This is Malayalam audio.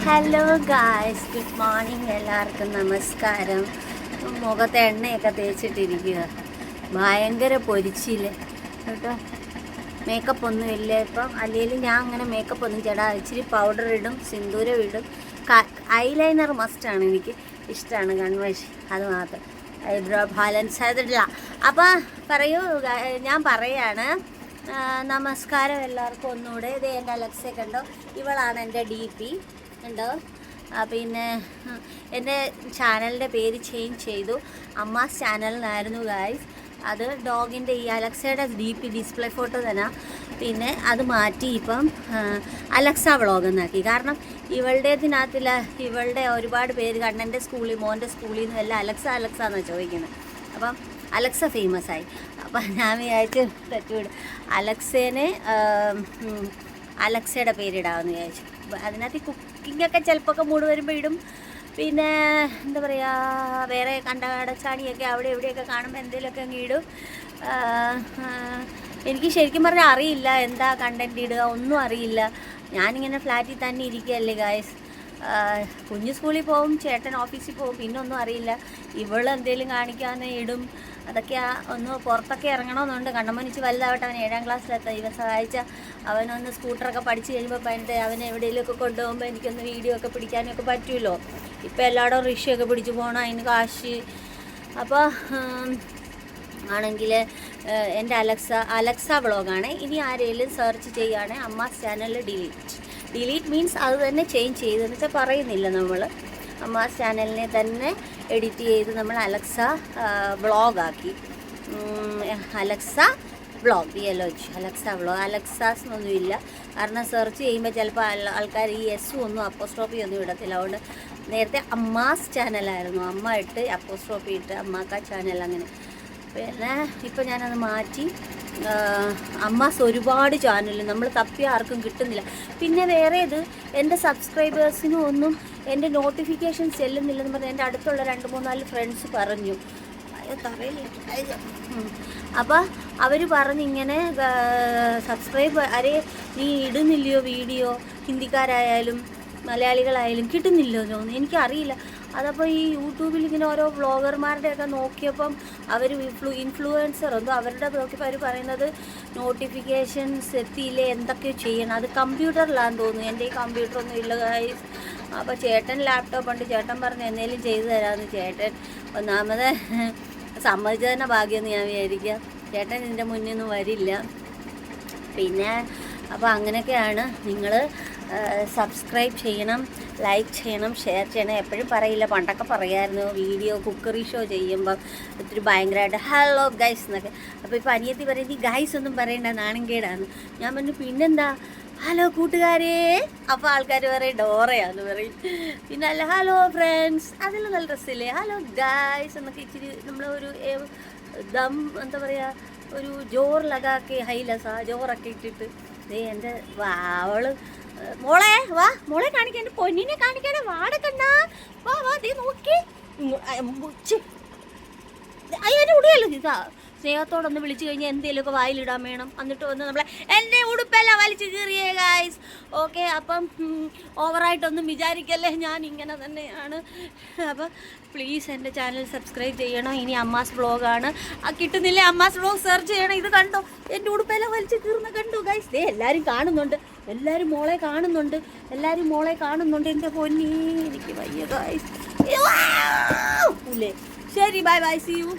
Hello guys, good morning. എല്ലാവർക്കും നമസ്കാരം. മുഖത്ത് എണ്ണയൊക്കെ തേച്ചിട്ടിരിക്കുക. ഭയങ്കര പൊരിച്ചില്ല കേട്ടോ. മേക്കപ്പ് ഒന്നും ഇല്ല ഇപ്പം. അല്ലെങ്കിൽ ഞാൻ അങ്ങനെ മേക്കപ്പ് ഒന്നും ചേട്ടാ. ഇച്ചിരി പൗഡർ ഇടും, സിന്ദൂരം ഇടും. ഐലൈനർ മസ്റ്റാണ്, എനിക്ക് ഇഷ്ടമാണ്. കൺവേഷ് അത് മാത്രം. ഐബ്രോ ബാലൻസ് ആയിട്ടില്ല. അപ്പം പറയൂ, ഞാൻ പറയാണ്. നമസ്കാരം എല്ലാവർക്കും ഒന്നുകൂടെ. ഇത് എൻ്റെ അലക്സയെ കണ്ടോ, ഇവളാണ് എൻ്റെ DP ഉണ്ടോ. പിന്നെ എൻ്റെ ചാനലിൻ്റെ പേര് ചേഞ്ച് ചെയ്തു. അമ്മാസ് ചാനൽ എന്നായിരുന്നു ഗായ്സ്. അത് ഡോഗിൻ്റെ ഈ അലക്സയുടെ DP ഡിസ്പ്ലേ ഫോട്ടോ തന്നെ. പിന്നെ അത് മാറ്റി ഇപ്പം അലക്സ വ്ളോഗ് എന്നാക്കി. കാരണം ഇവളുടേതിനകത്തില്ല, ഇവളുടെ ഒരുപാട് പേര് കണ്ണൻ്റെ സ്കൂളിൽ, മോൻ്റെ സ്കൂളിൽ നിന്നും എല്ലാം അലക്സ അലക്സ എന്നാണ് ചോദിക്കുന്നത്. അപ്പം അലക്സ ഫേമസ് ആയി. അപ്പം ഞാൻ വിചാരിച്ചു തെറ്റുവിടും, അലക്സേനെ അലക്സയുടെ പേരിടാമെന്ന് വിചാരിച്ചു. അതിനകത്ത് കുക്കിങ്ങൊക്കെ ചിലപ്പോൾ മൂട് വരുമ്പോൾ ഇടും. പിന്നെ എന്താ പറയുക, വേറെ കണ്ടടച്ചാണിയൊക്കെ അവിടെ എവിടെയൊക്കെ കാണുമ്പോൾ എന്തെങ്കിലുമൊക്കെ അങ്ങ് ഇടും. എനിക്ക് ശരിക്കും പറഞ്ഞാൽ അറിയില്ല എന്താ കണ്ടൻറ് ഇടുക, ഒന്നും അറിയില്ല. ഞാനിങ്ങനെ ഫ്ലാറ്റിൽ തന്നെ ഇരിക്കുകയല്ലേ ഗായ്സ്. കുഞ്ഞ് സ്കൂളിൽ പോവും, ചേട്ടൻ ഓഫീസിൽ പോവും, പിന്നെ ഒന്നും അറിയില്ല. ഇവളെന്തെങ്കിലും കാണിക്കാമെന്ന് ഇടും. അതൊക്കെ ഒന്ന് പുറത്തൊക്കെ ഇറങ്ങണമെന്നുണ്ട്. കണ്ണമ്മനിച്ച് വലുതാവട്ടെ, അവൻ 7ാം ക്ലാസ്സിലെത്താം. ഇവ സഹായിച്ച അവനൊന്ന് സ്കൂട്ടറൊക്കെ പഠിച്ച് കഴിയുമ്പോൾ പതിനെട്ട് അവനെ എവിടെയെങ്കിലുമൊക്കെ കൊണ്ടുപോകുമ്പോൾ എനിക്കൊന്ന് വീഡിയോ ഒക്കെ പിടിക്കാനൊക്കെ പറ്റുമല്ലോ. ഇപ്പോൾ എല്ലായിടവും റിക്ഷയൊക്കെ പിടിച്ച് പോകണം, അതിന് കാശ്. അപ്പോൾ ആണെങ്കിൽ എൻ്റെ അലക്സ വ്ളോഗാണ്. ഇനി ആരെങ്കിലും സെർച്ച് ചെയ്യുകയാണെങ്കിൽ അമ്മാസ് ചാനൽ ഡിലീറ്റ് മീൻസ് അത് തന്നെ ചേഞ്ച് ചെയ്തെന്ന് വെച്ചാൽ പറയുന്നില്ല. നമ്മൾ അമ്മാസ് ചാനലിനെ തന്നെ എഡിറ്റ് ചെയ്ത് നമ്മൾ അലക്സ വ്ളോഗാക്കി. Alexa vlog Alexa vlog. Alexa's എന്നൊന്നുമില്ല. കാരണം സെർച്ച് ചെയ്യുമ്പോൾ ചിലപ്പോൾ ആൾക്കാർ ഈ എസ്സും ഒന്നും അപ്പോസ്ട്രോഫി ഒന്നും ഇടത്തില്ല. അതുകൊണ്ട് നേരത്തെ അമ്മാസ് ചാനലായിരുന്നു. അമ്മ ഇട്ട് അപ്പോസ്ട്രോഫി ഇട്ട് അമ്മാക്ക ചാനൽ അങ്ങനെ. പിന്നെ ഇപ്പോൾ ഞാനത് മാറ്റി. അമ്മാസ് ഒരുപാട് ചാനൽ നമ്മൾ തപ്പി ആർക്കും കിട്ടുന്നില്ല. പിന്നെ വേറെ ഇത്, എൻ്റെ സബ്സ്ക്രൈബേഴ്സിനും ഒന്നും എൻ്റെ നോട്ടിഫിക്കേഷൻ ചെല്ലുന്നില്ലെന്ന് പറഞ്ഞ് എൻ്റെ അടുത്തുള്ള 2-3-4 ഫ്രണ്ട്സ് പറഞ്ഞു. അപ്പോൾ അവർ പറഞ്ഞിങ്ങനെ സബ്സ്ക്രൈബ് അരേ നീ ഇടുന്നില്ലയോ വീഡിയോ, ഹിന്ദിക്കാരായാലും മലയാളികളായാലും കിട്ടുന്നില്ലോ തോന്നുന്നു, എനിക്കറിയില്ല. അതപ്പോൾ ഈ യൂട്യൂബിൽ ഇങ്ങനെ ഓരോ വ്ളോഗർമാരുടെയൊക്കെ നോക്കിയപ്പം അവർ ഇൻഫ്ലുവൻസർ എന്തോ അവരുടെ നോക്കിയപ്പോൾ അവർ പറയുന്നത് നോട്ടിഫിക്കേഷൻസ് എത്തിയില്ലേ, എന്തൊക്കെയോ ചെയ്യണം. അത് കമ്പ്യൂട്ടറിലാണെന്ന് തോന്നുന്നു. എൻ്റെ ഈ കമ്പ്യൂട്ടറൊന്നും ഇല്ല ഗൈസ്. അപ്പോൾ ചേട്ടൻ ലാപ്ടോപ്പ് ഉണ്ട്. ചേട്ടൻ പറഞ്ഞ് എന്തെങ്കിലും ചെയ്തു തരാമെന്ന്. ചേട്ടൻ ഒന്നാമത് സമ്മതിച്ചു തന്നെ ഭാഗ്യമെന്ന് ഞാൻ വിചാരിക്കുക. ചേട്ടൻ ഇതിൻ്റെ മുന്നിൽ ഒന്നും വരില്ല. പിന്നെ അപ്പോൾ അങ്ങനെയൊക്കെയാണ്. നിങ്ങൾ സബ്സ്ക്രൈബ് ചെയ്യണം, ലൈക്ക് ചെയ്യണം, ഷെയർ ചെയ്യണം. എപ്പോഴും പറയില്ല, പണ്ടൊക്കെ പറയായിരുന്നു വീഡിയോ കുക്കറി ഷോ ചെയ്യുമ്പം ഒത്തിരി ഭയങ്കരമായിട്ട് ഹലോ ഗൈസ് എന്നൊക്കെ. അപ്പോൾ ഇപ്പോൾ അനിയത്തി പറയുന്നത് ഈ ഗൈസ് ഒന്നും പറയണ്ട, നാണംകേടാണ്. ഞാൻ പറഞ്ഞു പിന്നെന്താ ഹലോ കൂട്ടുകാരെ. അപ്പോൾ ആൾക്കാർ പറയും ഡോറയാന്ന് പറയും. പിന്നെ അല്ല ഹലോ ഫ്രണ്ട്സ്, അതെല്ലാം നല്ല രസമില്ലേ. ഹലോ ഗൈസ് എന്നൊക്കെ ഇച്ചിരി നമ്മൾ ഒരു ദം എന്താ പറയുക, ഒരു ജോർ ലഗാക്കി ഹൈലസാ ജോറൊക്കെ ഇട്ടിട്ട്. എൻ്റെ അവള് മോളെ വാ, മോളെ കാണിക്കാൻ, എൻ്റെ പൊന്നിനെ കാണിക്കാനേ വാടക്കണ്ട. വാ വാ, ദേ നോക്കി അതിൻ്റെ ഉടിയല്ലോ ഇതാ. സ്നേഹത്തോടൊന്ന് വിളിച്ചു കഴിഞ്ഞാൽ എന്തെങ്കിലുമൊക്കെ വായിലിടാൻ വേണം. എന്നിട്ട് വന്ന് നമ്മളെ എൻ്റെ ഉടുപ്പെല്ലാം വലിച്ചു കീറിയേ ഗായ്സ്. ഓക്കെ, അപ്പം ഓവറായിട്ടൊന്നും വിചാരിക്കല്ലേ, ഞാൻ ഇങ്ങനെ തന്നെയാണ്. അപ്പം പ്ലീസ് എൻ്റെ ചാനൽ സബ്സ്ക്രൈബ് ചെയ്യണം. ഇനി അമ്മാസ് വ്ളോഗാണ്. കിട്ടുന്നില്ലേ, അമ്മാസ് വ്ളോഗ് സെർച്ച് ചെയ്യണം. ഇത് കണ്ടോ, എൻ്റെ ഉടുപ്പെല്ലാം വലിച്ചു കീറുന്ന കണ്ടു ഗായ്സ്. ദേ എല്ലാവരും കാണുന്നുണ്ട്, എല്ലാവരും മോളെ കാണുന്നുണ്ട്, എല്ലാവരും മോളെ കാണുന്നുണ്ട്. എൻ്റെ പൊന്നി എനിക്ക് വയ്യ ഗായ്സ്. ഇല്ലേ, ശരി, ബൈ ബൈ, സീ യു.